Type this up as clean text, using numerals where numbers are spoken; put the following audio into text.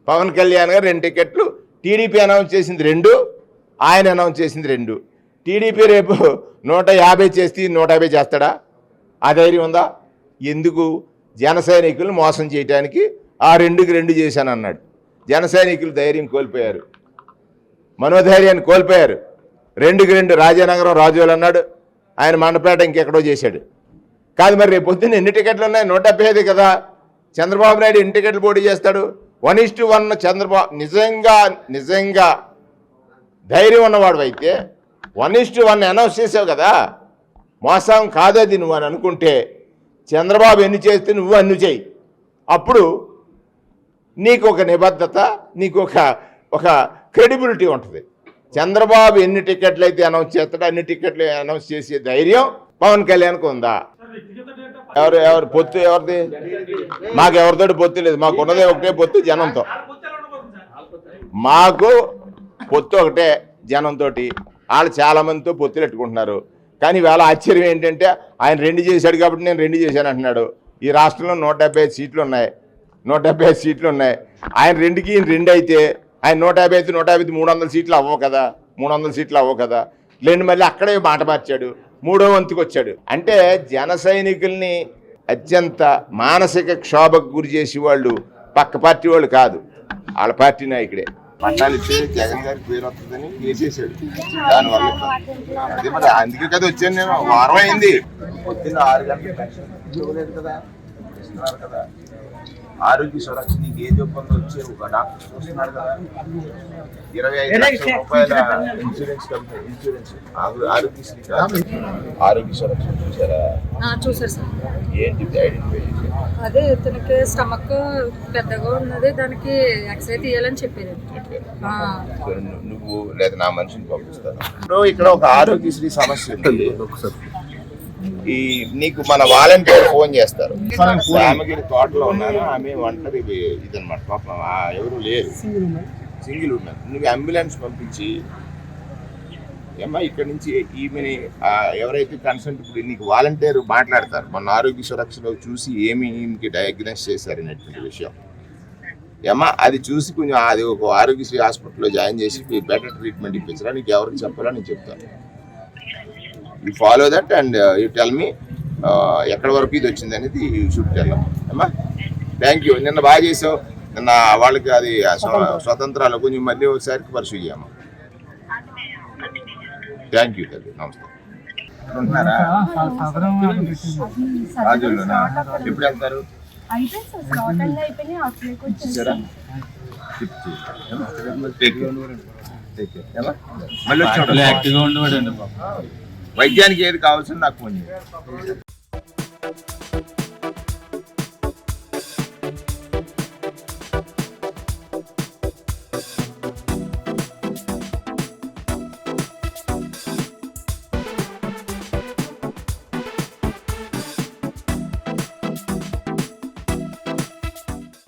పవన్ కళ్యాణ్ గారు 2 టికెట్లు, TDP announce చేసింది 2, ఆయన అనౌన్స్ చేసింది 2. టీడీపీ రేపు 150 చేసి 150 చేస్తాడా? ఆ ధైర్యం ఉందా? ఎందుకు? జన సైనికులను మోసం చేయడానికి ఆ 2కి 2 చేశానన్నాడు. జన సైనికులు ధైర్యం కోల్పోయారు, మనోధైర్యాన్ని కోల్పోయారు. 2కి 2 రాజానగరం రాజోలు అన్నాడు, ఆయన మండపేట ఇంకెక్కడో చేశాడు. కాదు మరి రేపు పొద్దున్న ఎన్ని టికెట్లు ఉన్నాయి? 175 కదా. చంద్రబాబు నాయుడు ఎన్ని టికెట్లు పోటీ చేస్తాడు? 1:1 చంద్రబాబు నిజంగా ధైర్యం ఉన్నవాడు అయితే 1:1 అనౌన్స్ చేసావు కదా. మోసం కాదది నువ్వు అని అనుకుంటే చంద్రబాబు ఎన్ని చేస్తే నువ్వు అన్ని చేయి. అప్పుడు నీకు ఒక నిబద్ధత, నీకు ఒక క్రెడిబిలిటీ ఉంటుంది. చంద్రబాబు ఎన్ని టికెట్లు అయితే అనౌన్స్ చేస్తాడో అన్ని టికెట్లు అనౌన్స్ చేసే ధైర్యం పవన్ కళ్యాణ్కి ఉందా? ఎవరు పొత్తు ఎవరిది? మాకు ఎవరితోటి పొత్తు లేదు. మాకు ఉన్నదే ఒకటే పొత్తు, జనంతో. మాకు పొత్తు ఒకటే, జనంతో. వాళ్ళు చాలామందితో పొత్తులు పెట్టుకుంటున్నారు. కానీ వేళ ఆశ్చర్యం ఏంటంటే ఆయన 2 చేశాడు కాబట్టి నేను 2 చేశాను అంటున్నాడు. ఈ రాష్ట్రంలో 175 సీట్లు ఉన్నాయి. 175 సీట్లు ఉన్నాయి. ఆయన 2కి 2 అయితే ఆయన 150 అయితే 150 300 సీట్లు అవ్వవు కదా. 300 సీట్లు అవ్వవు కదా. లేని మళ్ళీ అక్కడే మాట మార్చాడు, 3వ వంతుకు వచ్చాడు. అంటే జన సైనికుల్ని అత్యంత మానసిక క్షోభకు గురి చేసి వాళ్ళు పక్క పార్టీ వాళ్ళు కాదు, వాళ్ళ పార్టీ నాయకుడే. పట్టాలు ఇచ్చి జగన్ గారికి పేరు వస్తుందని వేసేసాడు. దానివల్ల అదే మరి అందుకే కదా వచ్చాను నేను. వారం అయింది. పొద్దున్న 6 గంటలకు పెన్షన్ ఇవ్వలేదు కదా, ఇస్తున్నారు కదా. ఆరోగ్య సురక్ష నీకు ఏ జబ్బుందో వచ్చే ఒక డాక్టర్ చూస్తున్నారు కదా. 25 లక్షల రూపాయల ఇన్సూరెన్స్ ఆరోగ్యశ్రీ ఆరోగ్య సురక్ష చూసారా? చూసారు సార్. ఏంటి ఐడెంటిఫై చేశారు? అదే తనకి స్టమక్ పెద్దగా ఉన్నది, దానికి ఎక్స్రే తీయాలని చెప్పారు. నువ్వు లేదా నా మనిషిని పంపిస్తాను. ఇక్కడ ఒక ఆరోగ్యశ్రీ సమస్య ఉంది. నీకు మన వాలంటీర్ ఫోన్ చేస్తారు. రామగిరి తోటలో ఉన్నాను, ఆమె ఒంటరి ఇదనమాట. పాపం ఎవరు లేరు, సింగిల్ ఉన్నారు. నువ్వు అంబులెన్స్ పంపించి ఏమ్మా ఇక్కడ నుంచి ఈమెని ఎవరైతే కన్సల్ట్, ఇప్పుడు నీకు వాలంటీర్ మాట్లాడతారు. మన ఆరోగ్య సురక్షలో చూసి ఏమి ఈమెకి డయాగ్నోస్ చేశారనేటువంటి విషయం ఏమ్మా, అది చూసి కొంచెం అది ఒక ఆరోగ్యశ్రీ హాస్పిటల్లో జాయిన్ చేసి బెటర్ ట్రీట్మెంట్ ఇప్పించరా. నీకు ఎవరికి చెప్పాలో నేను చెప్తాను. You follow that and you tell me ఎక్కడి వరకు ఇది వచ్చింది అనేది యూ షుడ్ టెల్ అమ్మా. Thank you. నిన్న బాగా చేసావు. నిన్న వాళ్ళకి అది స్వతంత్రాలు కొంచెం మళ్ళీ ఒకసారికి పర్సూ చేయమ్మా. థ్యాంక్ యూ తల్లి, నమస్తే. రాజుల్లోనా? ఎప్పుడు వెళ్తారు? మళ్ళీ వైద్యానికి ఏది కావాల్సింది నాకు ఫోన్ చేయండి.